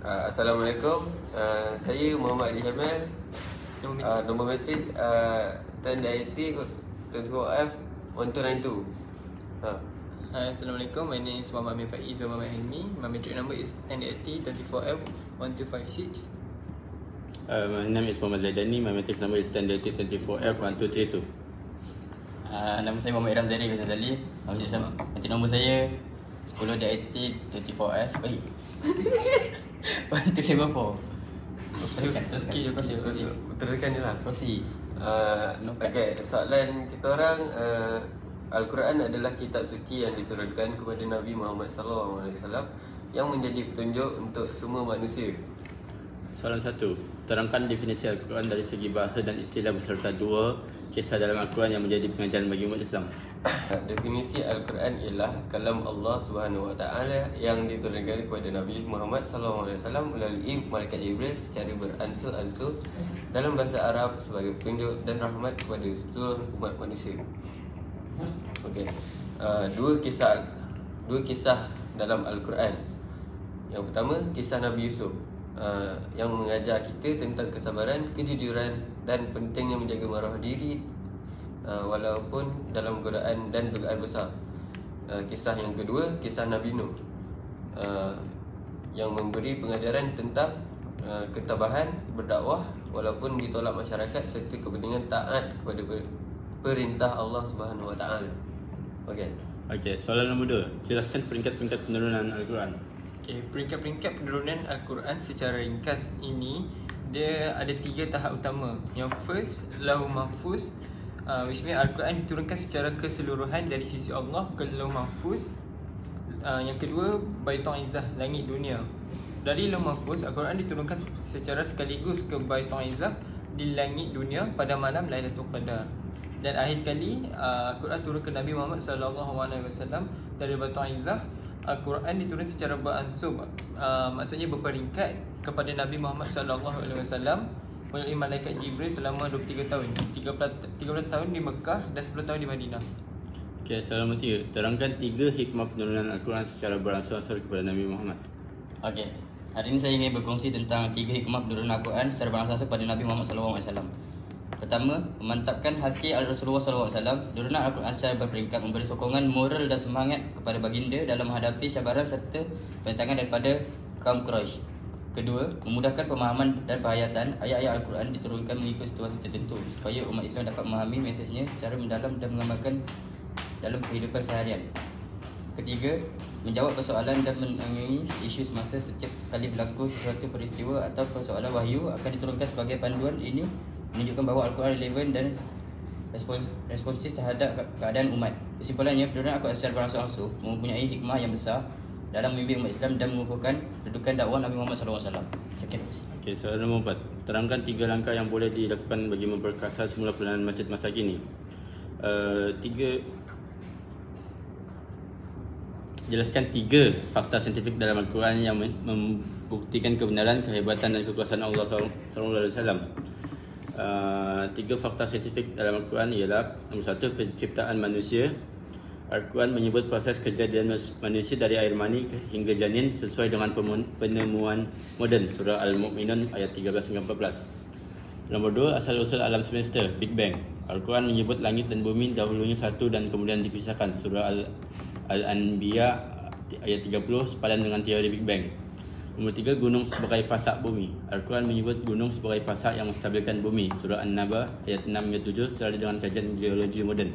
Assalamualaikum. Saya Muhammad Ali Hamil. Nombor matrik 1080 24F 1292. Assalamualaikum. My name is Muhammad Amin Faiz bin Muhammad Hilmi. My metric number is 1080 24F 1256. My name is Muhammad Zaidani. My matrix number is 1080 24F 1232. Nama saya Muhammad Iram Zairi Ghazali. Macam nombor saya 1080 24F 1274. Teruskan je lah. Proceed. Okay, soalan kita orang, Al-Quran adalah kitab suci yang diturunkan kepada Nabi Muhammad SAW yang menjadi petunjuk untuk semua manusia. Soalan 1. Terangkan definisi Al-Quran dari segi bahasa dan istilah beserta 2 kisah dalam Al-Quran yang menjadi pengajaran bagi umat Islam. Definisi Al-Quran ialah kalam Allah SWT yang diturunkan kepada Nabi Muhammad SAW melalui malaikat Jibril secara beransur-ansur dalam bahasa Arab sebagai petunjuk dan rahmat kepada seluruh umat manusia. Okey. Dua kisah dalam Al-Quran. Yang pertama, kisah Nabi Yusuf yang mengajar kita tentang kesabaran, kejujuran dan pentingnya menjaga maruah diri walaupun dalam godaan dan dugaan besar. Kisah yang kedua, kisah Nabi Nuh yang memberi pengajaran tentang ketabahan berdakwah walaupun ditolak masyarakat serta kepentingan taat kepada perintah Allah Subhanahu Wa Taala. Okey, soalan nombor 2. Jelaskan peringkat-peringkat penurunan Al-Quran. Peringkat-peringkat penurunan Al-Quran secara ringkas ini dia ada 3 tahap utama. Yang first, Lauh Mahfuz, which means Al-Quran diturunkan secara keseluruhan dari sisi Allah ke Lauh Mahfuz. Yang kedua, Baitul Izzah, langit dunia. Dari Lauh Mahfuz, Al-Quran diturunkan secara sekaligus ke Baitul Izzah di langit dunia pada malam Lailatul Qadar. Dan akhir sekali, Al-Quran turun ke Nabi Muhammad SAW dari Baitul Izzah. Al-Quran diturun secara beransur, maksudnya berperingkat kepada Nabi Muhammad SAW melalui malaikat Jibril selama 23 tahun. 13 tahun di Mekah dan 10 tahun di Madinah. Okey, soalan nombor 3. Terangkan 3 hikmah penurunan Al-Quran secara beransur-ansur kepada Nabi Muhammad. Okey. Hari ini saya ingin berkongsi tentang 3 hikmah penurunan Al-Quran secara beransur kepada Nabi Muhammad SAW. Pertama, memantapkan hati Rasulullah SAW. Turunan Al-Quran secara berperingkat memberi sokongan moral dan semangat kepada baginda dalam menghadapi cabaran serta penentangan daripada kaum Quraisy. Kedua, memudahkan pemahaman dan penghayatan ayat-ayat Al-Quran diturunkan mengikut situasi tertentu supaya umat Islam dapat memahami mesejnya secara mendalam dan mengamalkan dalam kehidupan seharian. Ketiga, menjawab persoalan dan menangani isu semasa setiap kali berlaku sesuatu peristiwa atau persoalan wahyu akan diturunkan sebagai panduan. Ini menunjukkan bahawa Al-Quran relevan dan responsif terhadap keadaan umat. Kesimpulannya, penurunan Al-Quran secara beransur-ansur mempunyai hikmah yang besar dalam membimbing umat Islam dan mengukuhkan kedudukan dakwah Nabi Muhammad SAW. Sekian. Okey, soalan nombor 4. Terangkan 3 langkah yang boleh dilakukan bagi memperkasa semula penurunan masjid masa kini. Jelaskan 3 fakta saintifik dalam Al-Quran yang membuktikan kebenaran, kehebatan dan kekuasaan Allah SAW. 3 fakta saintifik dalam Al-Quran ialah: nombor 1, penciptaan manusia. Al-Quran menyebut proses kejadian manusia dari air mani hingga janin sesuai dengan penemuan moden, surah Al-Mu'minun ayat 13 hingga 14. Nombor 2, asal-usul alam semesta, Big Bang. Al-Quran menyebut langit dan bumi dahulunya satu dan kemudian dipisahkan, surah Al-Anbiya ayat 30 sepadan dengan teori Big Bang. Nombor 3, gunung sebagai pasak bumi. Al-Quran menyebut gunung sebagai pasak yang menstabilkan bumi, surah An-Naba ayat 6 hingga 7 serta dengan kajian geologi moden.